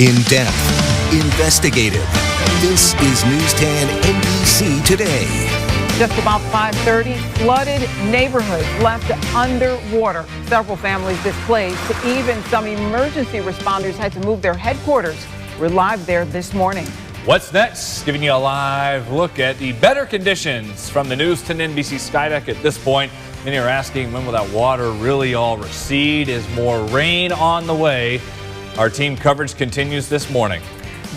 In depth, investigative. This is News 10 NBC Today. Just about 5:30, flooded neighborhoods left underwater. Several families displaced. Even some emergency responders had to move their headquarters. We're live there this morning. What's next? Giving you a live look at the better conditions from the News 10 NBC Skydeck at this point. Many are asking, when will that water really all recede? Is more rain on the way? Our team coverage continues this morning.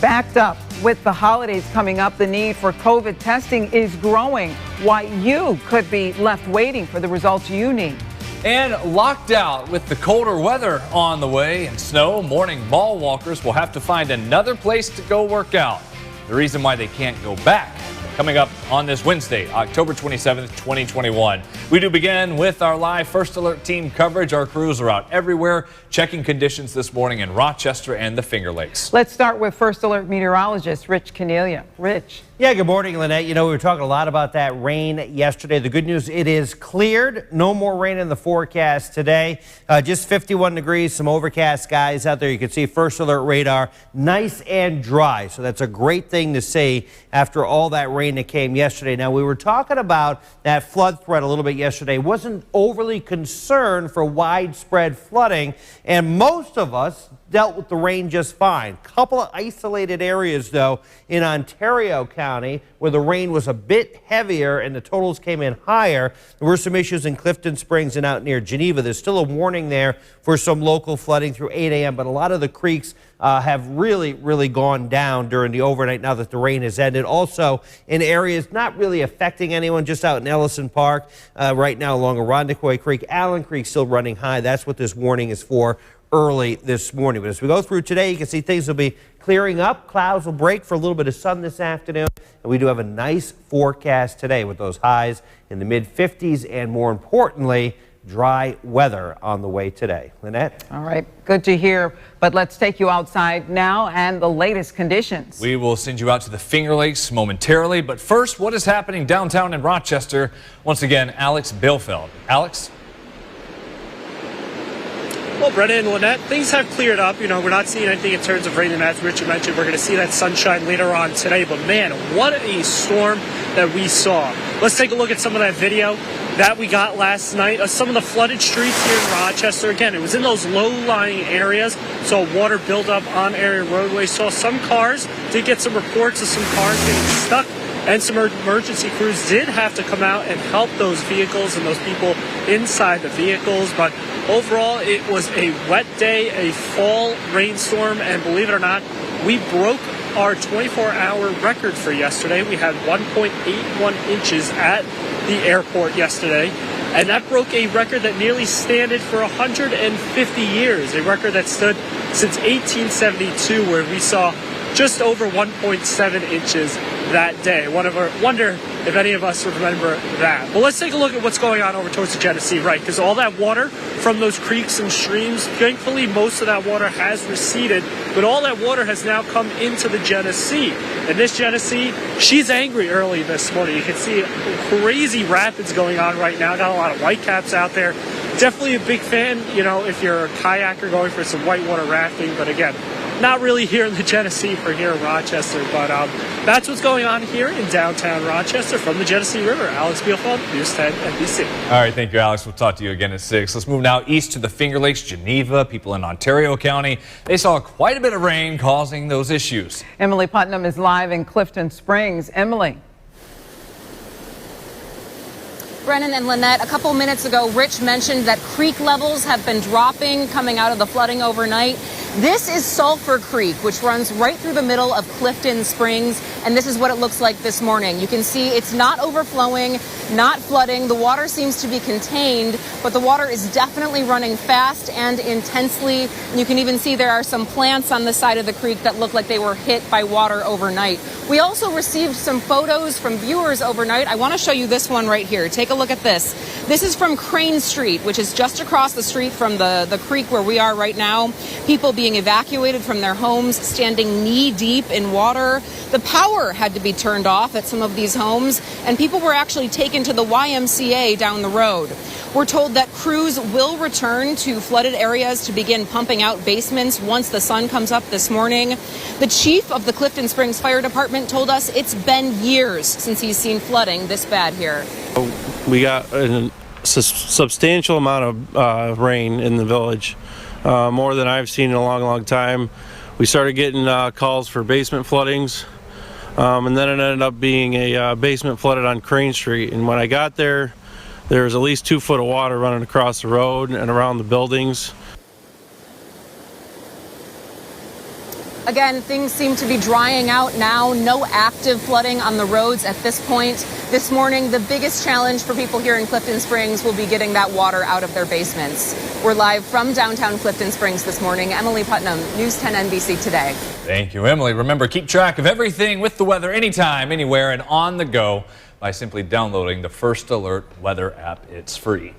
Backed up with the holidays coming up, the need for COVID testing is growing. Why you could be left waiting for the results you need. And locked out with the colder weather on the way and snow, morning mall walkers will have to find another place to go work out. The reason why they can't go back, coming up on this Wednesday, October 27th, 2021. We do begin with our live First Alert team coverage. Our crews are out everywhere checking conditions this morning in Rochester and the Finger Lakes. Let's start with First Alert meteorologist Rich Cornelia. Rich. Yeah, good morning, Lynette. You know, we were talking a lot about that rain yesterday. The good news, it is cleared. No more rain in the forecast today. Just 51 degrees, some overcast skies out there. You can see First Alert radar, nice and dry. So that's a great thing to see after all that rain that came yesterday. Now, we were talking about that flood threat a little bit yesterday. Wasn't overly concerned for widespread flooding, and most of us dealt with the rain just fine. Couple of isolated areas, though, in Ontario County where the rain was a bit heavier and the totals came in higher. There were some issues in Clifton Springs and out near Geneva. There's still a warning there for some local flooding through 8 a.m., but a lot of the creeks have really gone down during the overnight now that the rain has ended. Also, in areas not really affecting anyone, just out in Ellison Park right now along Irondequoit Creek. Allen Creek still running high. That's what this warning is for early this morning. But as we go through today, you can see things will be clearing up. Clouds will break for a little bit of sun this afternoon. And we do have a nice forecast today with those highs in the mid-50s and, more importantly, dry weather on the way today. Lynette? All right, good to hear. But let's take you outside now and the latest conditions. We will send you out to the Finger Lakes momentarily. But first, what is happening downtown in Rochester? Once again, Alex Bielfeld. Alex? Well, Brennan and Lynette, things have cleared up. You know, we're not seeing anything in terms of rain, and as Richard mentioned, we're going to see that sunshine later on today. But man, what a storm that we saw. Let's take a look at some of that video that we got last night of some of the flooded streets here in Rochester. Again, it was in those low-lying areas, so water built up on area roadways. Saw some cars, did get some reports of some cars getting stuck, and some emergency crews did have to come out and help those vehicles and those people inside the vehicles. But overall, it was a wet day, a fall rainstorm, and believe it or not, we broke our 24-hour record for yesterday. We had 1.81 inches at the airport yesterday, and that broke a record that nearly standed for 150 years, a record that stood since 1872, where we saw just over 1.7 inches that day. Wonder if any of us remember that. Well, let's take a look at what's going on over towards the Genesee, right? Because all that water from those creeks and streams, thankfully most of that water has receded, but all that water has now come into the Genesee. And this Genesee, she's angry early this morning. You can see crazy rapids going on right now. Got a lot of whitecaps out there. Definitely a big fan, you know, if you're a kayaker going for some whitewater rafting, but again, not really here in the Genesee for here in Rochester, but that's what's going on here in downtown Rochester from the Genesee River. Alex Bielfeld, News 10 NBC. All right, thank you, Alex. We'll talk to you again at 6. Let's move now east to the Finger Lakes, Geneva. People in Ontario County, they saw quite a bit of rain causing those issues. Emily Putnam is live in Clifton Springs. Emily. Brennan and Lynette, a couple minutes ago, Rich mentioned that creek levels have been dropping coming out of the flooding overnight. This is Sulphur Creek, which runs right through the middle of Clifton Springs, and this is what it looks like this morning. You can see it's not overflowing, not flooding. The water seems to be contained, but the water is definitely running fast and intensely. You can even see there are some plants on the side of the creek that look like they were hit by water overnight. We also received some photos from viewers overnight. I want to show you this one right here. Take a look at this. This is from Crane Street, which is just across the street from the creek where we are right now. People being evacuated from their homes, standing knee-deep in water. The power had to be turned off at some of these homes, and people were actually taken to the YMCA down the road. We're told that crews will return to flooded areas to begin pumping out basements once the sun comes up this morning. The chief of the Clifton Springs Fire Department told us it's been years since he's seen flooding this bad here. We got a substantial amount of rain in the village, more than I've seen in a long, long time. We started getting calls for basement floodings, and then it ended up being a basement flooded on Crane Street. And when I got there, there was at least 2 foot of water running across the road and around the buildings. Again, things seem to be drying out now. No active flooding on the roads at this point. This morning, the biggest challenge for people here in Clifton Springs will be getting that water out of their basements. We're live from downtown Clifton Springs this morning. Emily Putnam, News 10 NBC Today. Thank you, Emily. Remember, keep track of everything with the weather anytime, anywhere, and on the go by simply downloading the First Alert weather app. It's free.